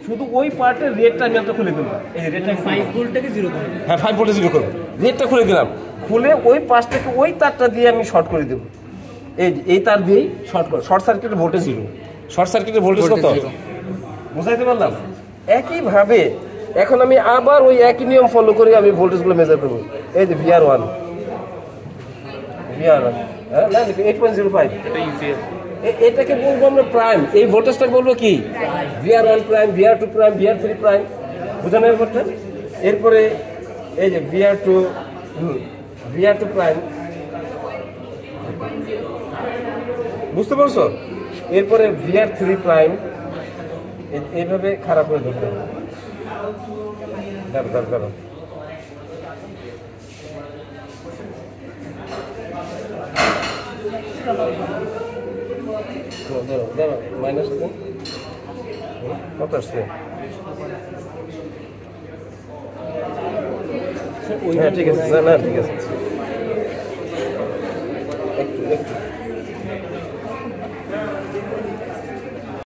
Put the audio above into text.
শুধু ওই পার্টের রেটটা আমি একটা খুলে দিলাম, এই রেটটা 5 ভোল্টটাকে 0 করে, হ্যাঁ 5 ভোল্টে 0 করব, রেটটা খুলে দিলাম, খুলে ওই পাশটাকে ওই তারটা দিয়ে আমি শর্ট করে দেব, এই তার দিয়েই শর্ট সার্কিটের ভোল্টেজ 0, শর্ট সার্কিটের ভোল্টেজ কত বুঝাইতে পারলাম। একইভাবে এখন আমি আবার ওই একই নিয়ম ফলো করে আমি ভোল্টেজগুলো মেজার করব। এই যে VR1 হ্যাঁ না 8.05, এটাকে বলবো আমরা প্রাইম, এই ভোল্টেজটাকে বলবো কি VR1 prime, VR2 prime, VR3 prime, বুঝানো ব্যাপারটা। এরপরে এই যে VR2 প্রাইম, বুঝতে পারছো? এরপরে VR3 প্রাইম, এইভাবে খারাপ হয়ে ধরতে হবে। দাঁড়ো মাইনাস কত আসছে? হ্যাঁ ঠিক আছে, না ঠিক আছে, একটু